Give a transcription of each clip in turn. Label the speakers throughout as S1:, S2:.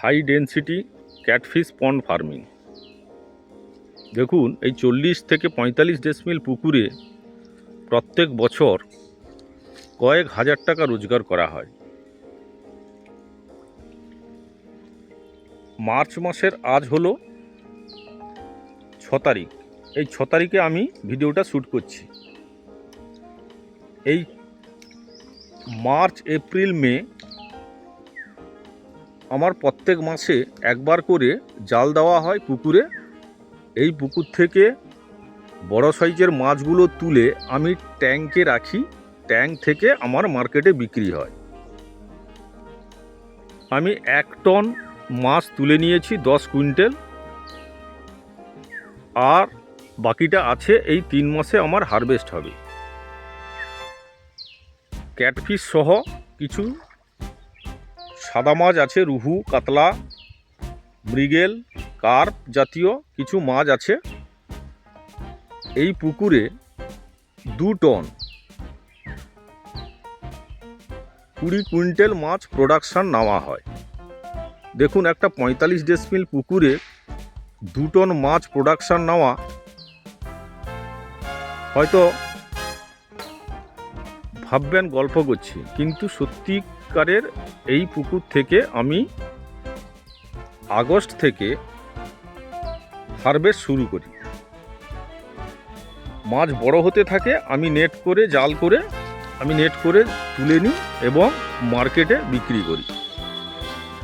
S1: High density catfish পন্ড farming. দেখুন, এই 40 থেকে 45 ডেসিমিল পুকুরে প্রত্যেক বছর কয়েক হাজার টাকা রোজগার করা হয়। মার্চ মাসের আজ হলো 6 তারিখ। এই 6 তারিখে আমি ভিডিওটা শ্যুট করছি। এই মার্চ, এপ্রিল, মে আমার প্রত্যেক মাসে একবার করে জাল দেওয়া হয় পুকুরে। এই পুকুর থেকে বড় সাইজের মাছগুলো তুলে আমি ট্যাঙ্কে রাখি। ট্যাঙ্ক থেকে আমার মার্কেটে বিক্রি হয়। আমি 1 টন মাছ তুলে নিয়েছি, 10 কুইন্টাল, আর বাকিটা আছে। এই 3 মাসে আমার হারভেস্ট হবে। ক্যাটফিশ সহ কিছু সাদা মাছ আছে, রুহু, কাতলা, মৃগেল, কার্প জাতীয় কিছু মাছ আছে। এই পুকুরে 2 টন 20 কুইন্টাল মাছ প্রোডাকশান নেওয়া হয়। দেখুন, একটা 45 ডেসিমিল পুকুরে 2 টন মাছ প্রোডাকশান নেওয়া হয়তো ভাববেন গল্প করছি, কিন্তু সত্যিকারের এই পুকুর থেকে আমি আগস্ট থেকে হারভেস্ট শুরু করি। মাছ বড় হতে থাকে, আমি নেট করে জাল করে তুলে নিই এবং মার্কেটে বিক্রি করি।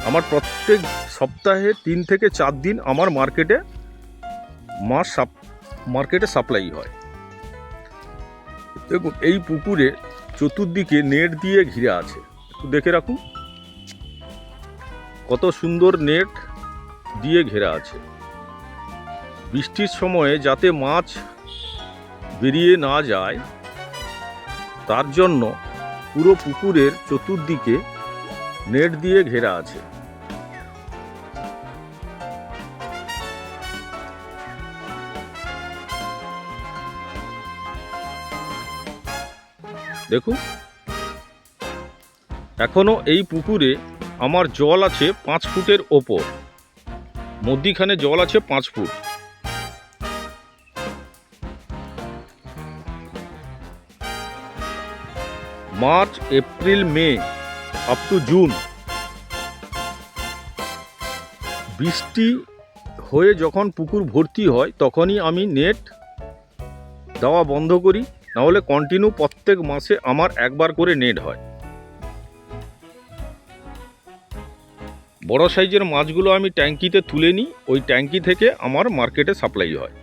S1: আমার প্রত্যেক সপ্তাহে 3 থেকে 4 দিন আমার মার্কেটে সাপ্লাই হয়। দেখুন, এই পুকুরে চতুর্দিকে নেট দিয়ে ঘিরে আছে। একটু দেখে রাখুন, কত সুন্দর নেট দিয়ে ঘেরা আছে। বৃষ্টির সময়ে যাতে মাছ বেরিয়ে না যায় তার জন্য পুরো পুকুরের চতুর্দিকে নেট দিয়ে ঘেরা আছে। দেখুন, এখনো এই পুকুরে আমার জল আছে 5 ফুটের ওপর। মধ্যিখানে জল আছে 5 foot. March, April, May up to June বৃষ্টি হয়ে যখন পুকুর ভর্তি হয় তখনই আমি নেট দেওয়া বন্ধ করি, নাহলে কন্টিনিউ প্রত্যেক মাসে আমার একবার করে নেট হয়। বড় সাইজের মাছগুলো আমি ট্যাঙ্কিতে তুলে নিই, ওই ট্যাঙ্কি থেকে আমার মার্কেটে সাপ্লাই হয়।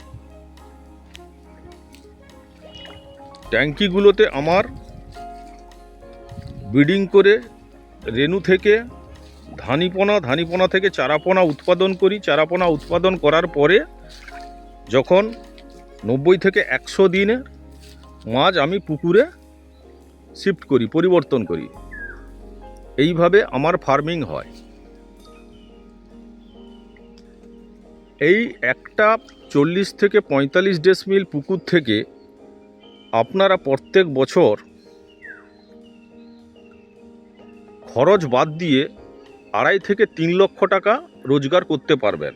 S1: ট্যাঙ্কিগুলোতে আমার ব্রিডিং করে রেণু থেকে ধানিপোনা থেকে চারাপোনা উৎপাদন করি। চারাপোনা উৎপাদন করার পরে যখন 90 থেকে 100 দিনে মাছ আমি পুকুরে শিফট করি, পরিবর্তন করি। এইভাবে আমার ফার্মিং হয়। এই একটা 40 থেকে 45 ডেসিমিল পুকুর থেকে আপনারা প্রত্যেক বছর খরচ বাদ দিয়ে 2.5 থেকে 3 লক্ষ টাকা রোজগার করতে পারবেন।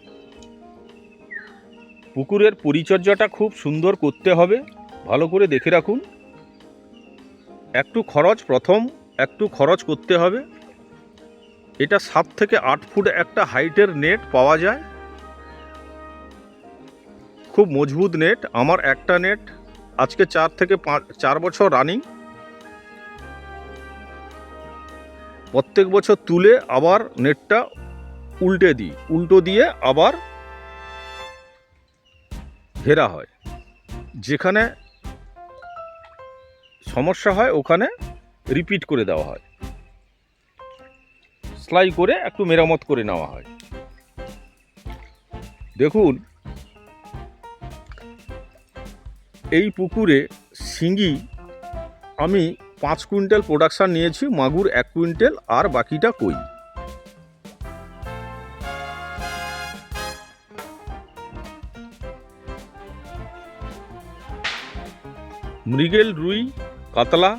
S1: পুকুরের পরিচর্যাটা খুব সুন্দর করতে হবে, ভালো করে দেখে রাখুন। একটু খরচ করতে হবে। এটা 7 থেকে 8 ফুট একটা হাইটের নেট পাওয়া যায়, খুব মজবুত নেট। আমার একটা নেট আজকে 4 বছর রানিং। প্রত্যেক বছর তুলে আবার নেটটা উল্টো দিয়ে আবার ঘেরা হয়। যেখানে সমস্যা হয় ওখানে রিপিট করে দেওয়া হয়, সেলাই করে একটু মেরামত করে নেওয়া হয়। দেখুন, এই পুকুরে শিঙি আমি 5 কুইন্টাল প্রোডাকশান নিয়েছি, মাগুর 1 কুইন্টাল, আর বাকিটা কই। মৃগেল, রুই, কাতলা,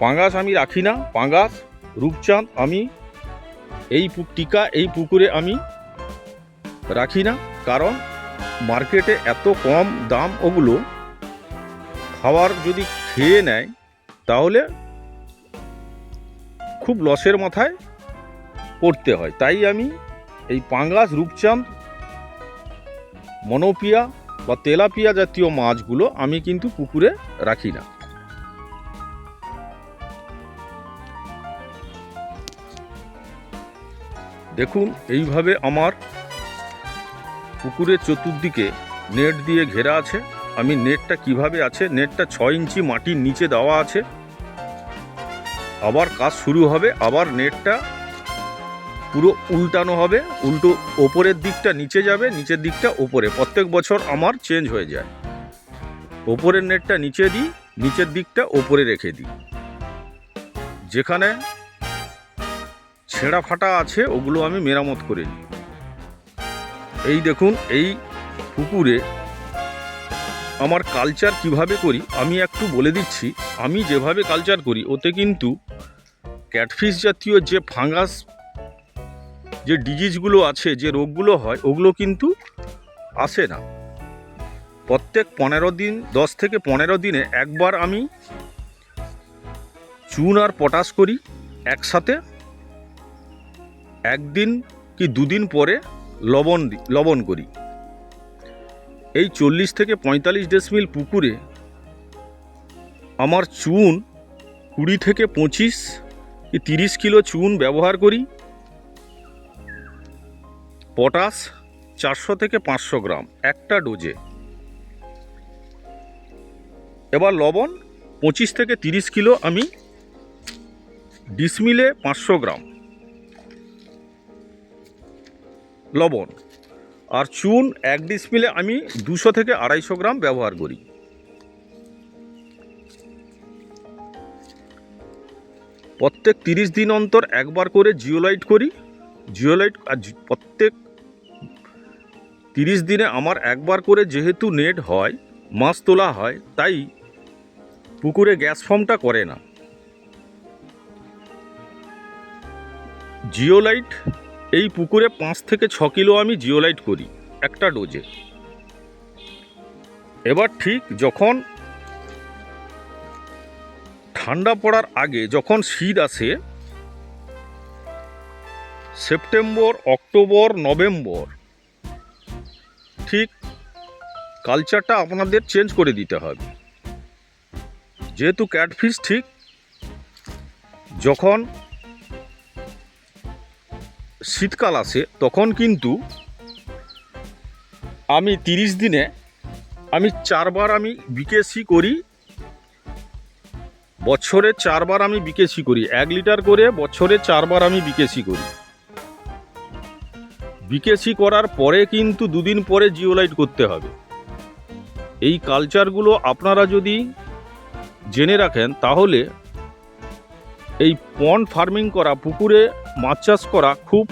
S1: পাঙ্গাস আমি রাখি না। পাঙ্গাস, রূপচাঁদ আমি এই পুকুরে আমি রাখি না, কারণ মার্কেটে এত কম দাম, ওগুলো খাবার যদি খেয়ে নেয় তাহলে খুব লসের মাথায় পড়তে হয়। তাই আমি এই পাঙ্গাস, রূপচাঁদ, মনোপিয়া বা তেলাপিয়া জাতীয় মাছগুলো আমি কিন্তু পুকুরে রাখি না। দেখুন, এইভাবে আমার পুকুরের চতুর্দিকে নেট দিয়ে ঘেরা আছে। আমি নেটটা কিভাবে আছে, নেটটা 6 ইঞ্চি মাটির নিচে দেওয়া আছে। আবার কাজ শুরু হবে, আবার নেটটা পুরো উল্টানো হবে, উল্টো ওপরের দিকটা নিচে যাবে, নিচের দিকটা ওপরে। প্রত্যেক বছর আমার চেঞ্জ হয়ে যায়, ওপরের নেটটা নিচে দিই, নিচের দিকটা ওপরে রেখে দিই। যেখানে ছেঁড়া ফাটা আছে ওগুলো আমি মেরামত করে নিই। এই দেখুন, এই পুকুরে আমার কালচার কিভাবে করি আমি একটু বলে দিচ্ছি। আমি যেভাবে কালচার করি ওতে কিন্তু ক্যাটফিশ জাতীয় যে ফাঙ্গাস, যে ডিজিজগুলো আছে, যে রোগগুলো হয়, ওগুলো কিন্তু আসে না। প্রত্যেক 15 দিন, 10 থেকে 15 দিনে একবার আমি চুন আর পটাশ করি একসাথে। একদিন কি 2 দিন পরে লবণ করি। এই 40 থেকে 45 ডেসিমিল পুকুরে আমার চুন 20 থেকে 25 কি 30 কিলো চুন ব্যবহার করি। পটাশ 400 থেকে 500 গ্রাম একটা ডোজে। এবার লবণ 25 থেকে 30 কিলো আমি ডিসমিলে 500 গ্রাম লবণ, আর চুন 1 ডিসমিলে আমি 200 থেকে 250 গ্রাম ব্যবহার করি। প্রত্যেক 30 দিন অন্তর একবার করে জিওলাইট করি। জিওলাইট আর প্রত্যেক 30 দিনে আমার একবার করে, যেহেতু নেট হয়, মাছ তোলা হয়, তাই পুকুরে গ্যাস ফর্মটা করে না। জিওলাইট এই পুকুরে 5 থেকে 6 কিলো আমি জিওলাইট করি একটা ডোজে। এবার ঠিক যখন ঠান্ডা পড়ার আগে, যখন শীত আসে, সেপ্টেম্বর, অক্টোবর, নভেম্বর, ঠিক কালচারটা আপনাদের চেঞ্জ করে দিতে হবে। যেহেতু ক্যাটফিশ ঠিক যখন শীতকাল আসে তখন কিন্তু আমি 30 দিনে আমি 4 বার আমি বিকেসি করি। বছরে 4 বার আমি বিকেসি করি, 1 লিটার করে বছরে 4 বার আমি বিকেসি করি। বিকেসি করার পরে কিন্তু 2 দিন পরে জিওলাইট করতে হবে। এই কালচারগুলো আপনারা যদি জেনে রাখেন তাহলে এই পন্ড ফার্মিং করা, পুকুরে মাছ চাষ করা খুব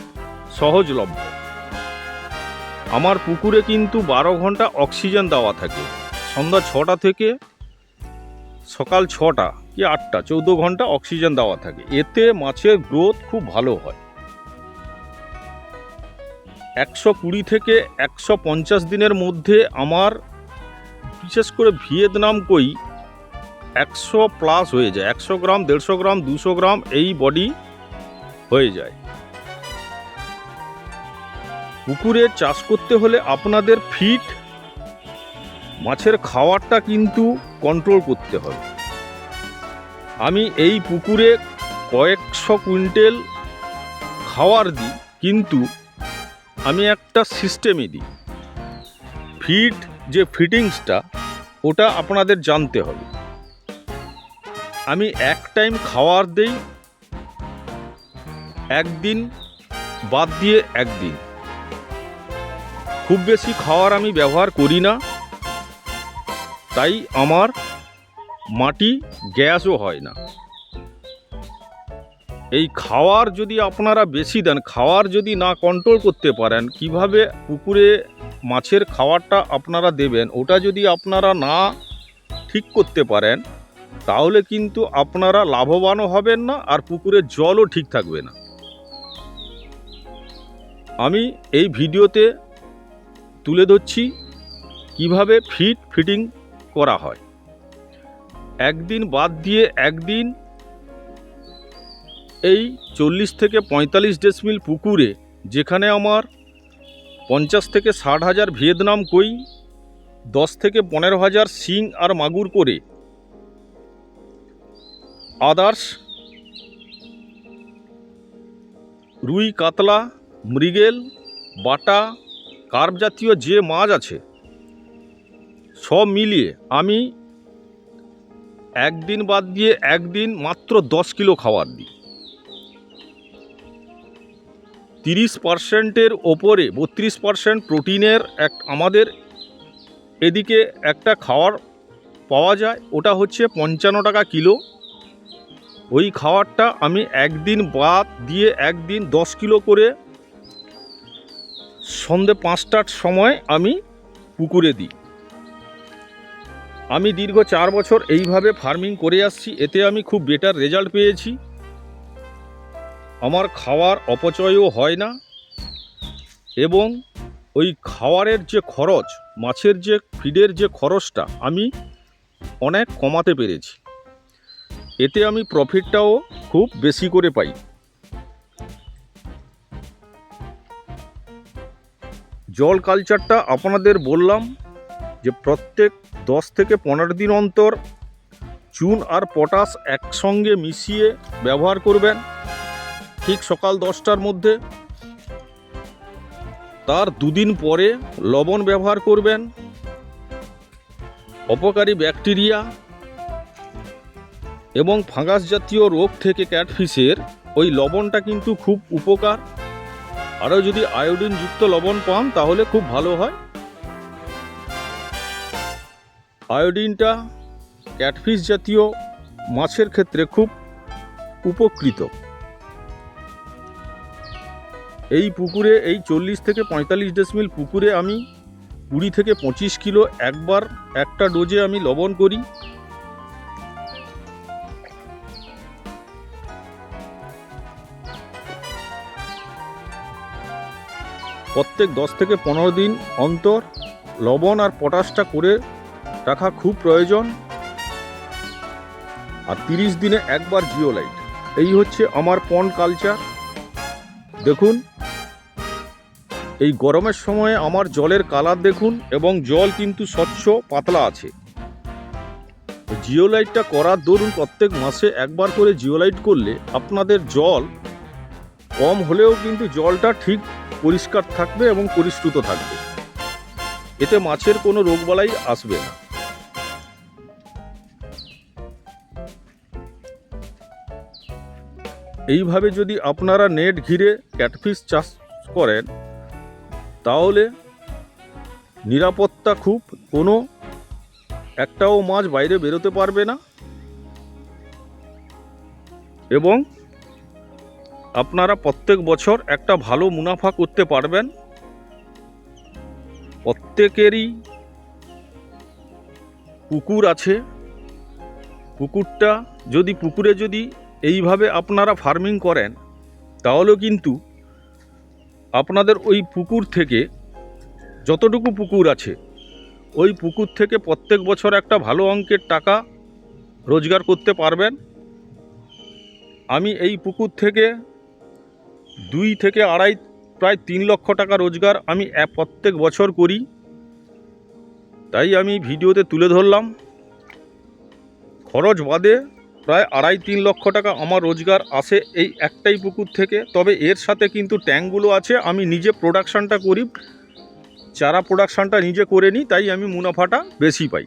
S1: সহজলভ্য। আমার পুকুরে কিন্তু 12 ঘন্টা অক্সিজেন দেওয়া থাকে। সন্ধ্যা 6টা থেকে সকাল 6টা কি 8টা, 14 ঘন্টা অক্সিজেন দেওয়া থাকে। এতে মাছের গ্রোথ খুব ভালো হয়। 120 থেকে 150 দিনের মধ্যে আমার, বিশেষ করে ভিয়েতনাম কই, 100+ হয়ে যায়। 100 গ্রাম, 150 গ্রাম, 200 গ্রাম এই বডি হয়ে যায়। পুকুরে চাষ করতে হলে আপনাদের ফিড, মাছের খাওয়ারটা কিন্তু কন্ট্রোল করতে হবে। আমি এই পুকুরে কয়েকশো কুইন্টাল খাওয়ার দিই, কিন্তু আমি একটা সিস্টেমে দিই। ফিড যে ফিটিংসটা, ওটা আপনাদের জানতে হবে। আমি এক টাইম খাওয়ার দেই, একদিন বাদ দিয়ে একদিন। খুব বেশি খাওয়ার আমি ব্যবহার করি না, তাই আমার মাটি গ্যাসও হয় না। এই খাওয়ার যদি আপনারা বেশি দেন, খাওয়ার যদি না কন্ট্রোল করতে পারেন, কিভাবে পুকুরে মাছের খাওয়ারটা আপনারা দেবেন, ওটা যদি আপনারা না ঠিক করতে পারেন, তাহলে কিন্তু আপনারা লাভবানও হবেন না, আর পুকুরের জলও ঠিক থাকবে না। আমি এই ভিডিওতে তুলে ধরছি কিভাবে ফিটিং করা হয়। একদিন বাদ দিয়ে একদিন এই 40 থেকে 45 ডেসিমিল পুকুরে, যেখানে আমার 50 থেকে 60 হাজার ভিয়েতনাম কই, 10 থেকে 15 হাজার শিং আর মাগুর করে আদার্স রুই, কাতলা, মৃগেল, বাটা, কার্প জাতীয় যে মাছ আছে সব মিলিয়ে আমি একদিন বাদ দিয়ে একদিন মাত্র 10 কিলো খাবার দিই। 30%-এর ওপরে 32% প্রোটিনের আমাদের এদিকে একটা খাবার পাওয়া যায়, ওটা হচ্ছে 55 টাকা কিলো। ওই খাবারটা আমি একদিন বাদ দিয়ে একদিন 10 কিলো করে সন্ধে 5টার সময় আমি পুকুরে দিই। আমি দীর্ঘ 4 বছর এইভাবে ফার্মিং করে আসছি, এতে আমি খুব বেটার রেজাল্ট পেয়েছি। আমার খাওয়ার অপচয়ও হয় না এবং ওই খাওয়ারের যে খরচ, মাছের যে ফিডের যে খরচটা আমি অনেক কমাতে পেরেছি। এতে আমি প্রফিটটাও খুব বেশি করে পাই। জল কালচারটা আপনাদের বললাম যে প্রত্যেক 10 থেকে 15 দিন অন্তর চুন আর পটাশ একসঙ্গে মিশিয়ে ব্যবহার করবেন, ঠিক সকাল 10টার মধ্যে। তার 2 দিন পরে লবণ ব্যবহার করবেন। অপকারী ব্যাকটেরিয়া এবং ফাঙ্গাস জাতীয় রোগ থেকে ক্যাটফিশের ওই লবণটা কিন্তু খুব উপকার। আরও যদি আয়োডিনযুক্ত লবণ পান তাহলে খুব ভালো হয়। আয়োডিনটা ক্যাটফিশ জাতীয় মাছের ক্ষেত্রে খুব উপকৃত। এই পুকুরে, এই 40 থেকে 45 ডেসিমিল পুকুরে আমি 20 থেকে 25 কিলো একবার একটা ডোজে আমি লবণ করি। প্রত্যেক 10 থেকে 15 দিন অন্তর লবণ আর পটাশটা করে রাখা খুব প্রয়োজন। আর 30 দিনে একবার জিওলাইট। এই হচ্ছে আমার পন্ড কালচার। দেখুন, এই গরমের সময়ে আমার জলের কালার দেখুন, এবং জল কিন্তু স্বচ্ছ পাতলা আছে। জিওলাইটটা করার দরুন প্রত্যেক মাসে একবার করে জিওলাইট করলে আপনাদের জল কম হলেও কিন্তু জলটা ঠিক পরিষ্কার থাকবে এবং পরিশ্রুত থাকবে। এতে মাছের কোনো রোগবালাই আসবে না। এইভাবে যদি আপনারা নেট ঘিরে ক্যাটফিশ চাষ করেন তাহলে নিরাপত্তা খুব, কোনো একটাও মাছ বাইরে বেরোতে পারবে না এবং আপনারা প্রত্যেক বছর একটা ভালো মুনাফা করতে পারবেন। প্রত্যেকেরই পুকুর আছে। পুকুরে যদি এইভাবে আপনারা ফার্মিং করেন তাহলেও কিন্তু আপনাদের ওই পুকুর থেকে, যতটুকু পুকুর আছে ওই পুকুর থেকে প্রত্যেক বছর একটা ভালো অঙ্কের টাকা রোজগার করতে পারবেন। আমি এই পুকুর থেকে 2 থেকে আড়াই, প্রায় 3 লক্ষ টাকা রোজগার আমি প্রত্যেক বছর করি। তাই আমি ভিডিওতে তুলে ধরলাম। খরচ বাদে প্রায় 2.5-3 লক্ষ টাকা আমার রোজগার আসে এই একটাই পুকুর থেকে। তবে এর সাথে কিন্তু ট্যাঙ্কগুলো আছে, আমি নিজে প্রোডাকশানটা করি, চারা প্রোডাকশানটা নিজে করে নিই, তাই আমি মুনাফাটা বেশি পাই।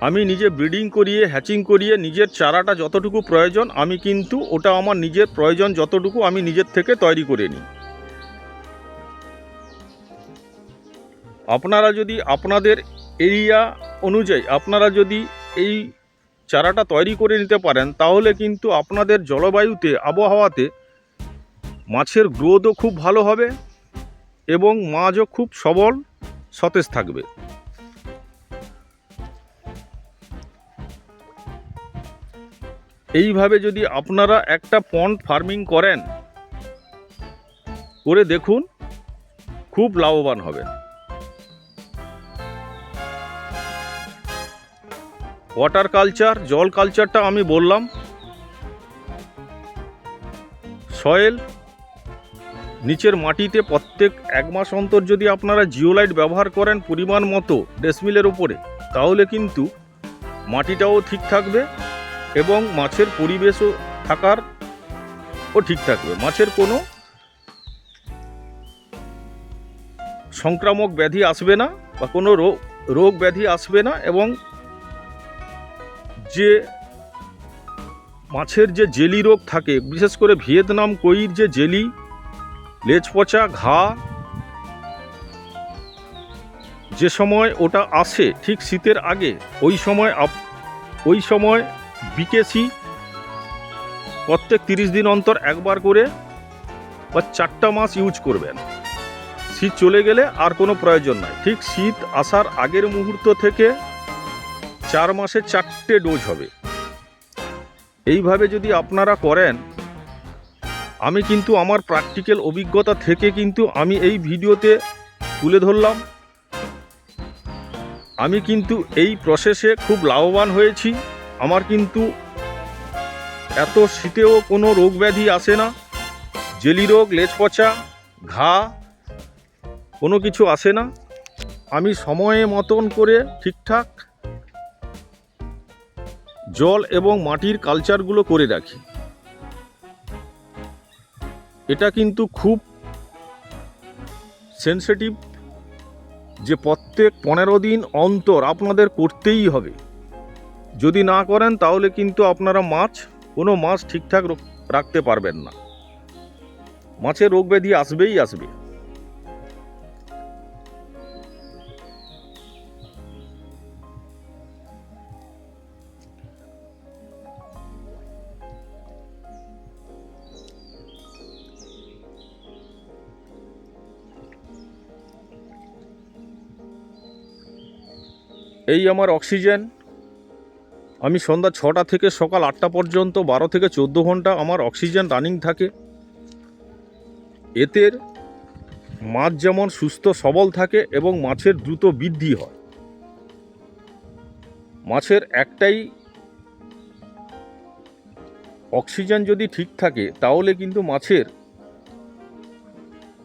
S1: আমি নিজে ব্রিডিং করিয়ে, হ্যাচিং করিয়ে নিজের চারাটা যতটুকু প্রয়োজন আমি কিন্তু ওটা আমার নিজের প্রয়োজন যতটুকু আমি নিজের থেকে তৈরি করে নিই। আপনারা যদি আপনাদের এরিয়া অনুযায়ী আপনারা যদি এই চারাটা তৈরি করে নিতে পারেন তাহলে কিন্তু আপনাদের জলবায়ুতে, আবহাওয়াতে মাছের গ্রোথও খুব ভালো হবে এবং মাছও খুব সবল সতেজ থাকবে। এইভাবে যদি আপনারা একটা পন্ড ফার্মিং করেন, করে দেখুন, খুব লাভবান হবেন। ওয়াটার কালচার, জল কালচারটা আমি বললাম। সয়েল, নিচের মাটিতে প্রত্যেক 1 মাস অন্তর যদি আপনারা জিওলাইট ব্যবহার করেন পরিমাণ মতো ডেসমিলের উপরে, তাহলে কিন্তু মাটিটাও ঠিক থাকবে এবং মাছের পরিবেশও ঠিক থাকবে। মাছের কোনো সংক্রামক ব্যাধি আসবে না বা কোনো রোগ ব্যাধি আসবে না, এবং যে মাছের যে জেলি রোগ থাকে, বিশেষ করে ভিয়েতনাম কইর যে জেলি, লেজ পচা, ঘা, যে সময় ওটা আসে ঠিক শীতের আগে, ওই সময় বিকেসি প্রত্যেক 30 দিন অন্তর একবার করে বা 4টা মাস ইউজ করবেন। শীত চলে গেলে আর কোনো প্রয়োজন নাই। ঠিক শীত আসার আগের মুহূর্ত থেকে 4 মাসে 4টে ডোজ হবে। এইভাবে যদি আপনারা করেন, আমি কিন্তু আমার প্র্যাকটিক্যাল অভিজ্ঞতা থেকে কিন্তু আমি এই ভিডিওতে তুলে ধরলাম। আমি কিন্তু এই প্রসেসে খুব লাভবান হয়েছি। আমার কিন্তু এত শীতেও কোনো রোগ ব্যাধি আসে না, জেলি রোগ, লেজ পচা, ঘা কোনো কিছু আসে না। আমি সময়ে মতন করে ঠিকঠাক জল এবং মাটির কালচারগুলো করে রাখি। এটা কিন্তু খুব সেনসিটিভ, যে প্রত্যেক 15 দিন অন্তর আপনাদের করতেই হবে। যদি না করেন তাহলে কিন্তু আপনারা কোনো মাছ ঠিকঠাক রাখতে পারবেন না। মাছের রোগ ব্যাধি আসবেই আসবে। এই আমার অক্সিজেন। আমি সন্ধ্যা 6টা থেকে সকাল 8টা পর্যন্ত 12 থেকে 14 ঘন্টা আমার অক্সিজেন রানিং থাকে। এতে মাছ যেমন সুস্থ সবল থাকে এবং মাছের দ্রুত বৃদ্ধি হয়। মাছের একটাই অক্সিজেন যদি ঠিক থাকে তাহলে কিন্তু মাছের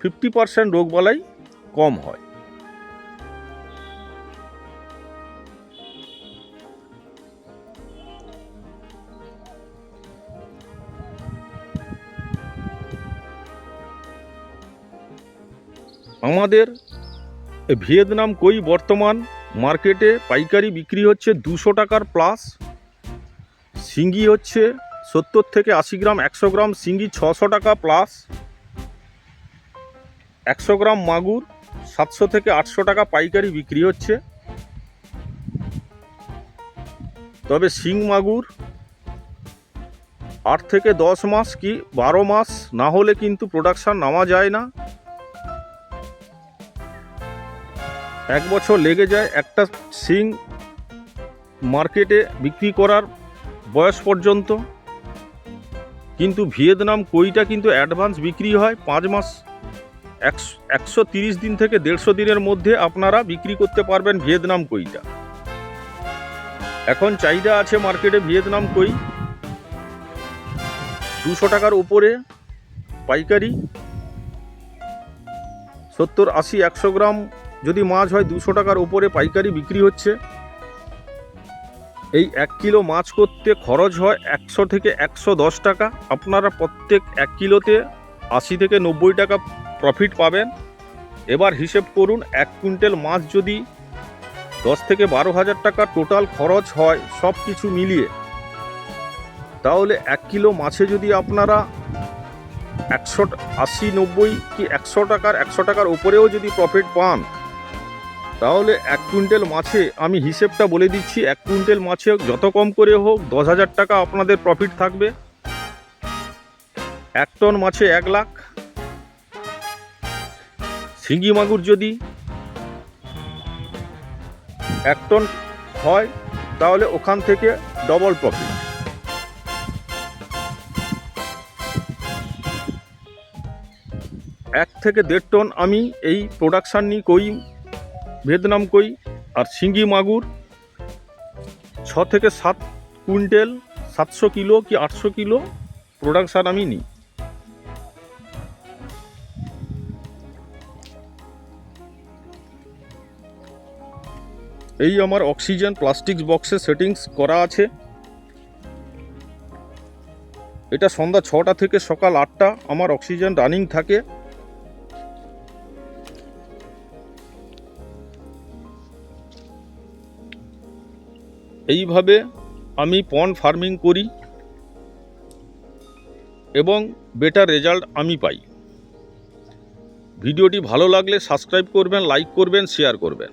S1: 50% রোগবালাই কম হয়। আমাদের ভিয়েতনাম কই বর্তমান মার্কেটে পাইকারি বিক্রি হচ্ছে 200 টাকার প্লাস। শিঙ্গি হচ্ছে 70 থেকে 80 গ্রাম, 100 গ্রাম শিঙ্গি 600 টাকা প্লাস। 100 গ্রাম মাগুর 700 থেকে 800 টাকা পাইকারি বিক্রি হচ্ছে। তবে শিং মাগুর 8 থেকে 10 মাস কি 12 মাস না হলে কিন্তু প্রোডাকশান নামা যায় না। 1 বছর লেগে যায় একটা শিং মার্কেটে বিক্রি করার বয়স পর্যন্ত। কিন্তু ভিয়েতনাম কইটা কিন্তু অ্যাডভান্স বিক্রি হয় 5 মাস, 130 দিন থেকে 150 দিনের মধ্যে আপনারা বিক্রি করতে পারবেন ভিয়েতনাম কইটা। এখন চাহিদা আছে মার্কেটে ভিয়েতনাম কই 200 টাকার উপরে পাইকারি। 70, 80, 100 গ্রাম যদি মাছ হয় 200 টাকার উপরে পাইকারি বিক্রি হচ্ছে। এই 1 কিলো মাছ করতে খরচ হয় 100 থেকে 110 টাকা। আপনারা প্রত্যেক 1 কিলোতে 80 থেকে 90 টাকা প্রফিট পাবেন। এবার হিসেব করুন, 1 কুইন্টাল মাছ যদি 10 থেকে 12 হাজার টাকা টোটাল খরচ হয় সব কিছু মিলিয়ে, তাহলে 1 কিলো মাছে যদি আপনারা 180, 90 কি 100 টাকার উপরেও যদি প্রফিট পান, তাহলে 1 কুইন্টাল মাছে, আমি হিসেবটা বলে দিচ্ছি, 1 কুইন্টাল মাছে যত কম করে হোক 10,000 টাকা আপনাদের প্রফিট থাকবে। 1 টন মাছে 1 লাখ। শিঙ্গি মাগুর যদি 1 টন হয় তাহলে ওখান থেকে ডবল প্রফিট। থেকে 1.5 টন আমি এই প্রোডাকশান নিই কই ভিয়েতনাম কই আর শিঙ্গি মাগুর 6 থেকে 7 কুইন্টাল 700 কিলো কি 800 কিলো প্রোডাকশান আমি নিই। এই আমার অক্সিজেন প্লাস্টিক বক্সে সেটিংস করা আছে। এটা সন্ধ্যা 6টা থেকে সকাল 8টা আমার অক্সিজেন রানিং থাকে। এইভাবে আমি পন্ড ফার্মিং করি এবং বেটার রেজাল্ট আমি পাই। ভিডিওটি ভালো লাগলে সাবস্ক্রাইব করবেন, লাইক করবেন, শেয়ার করবেন।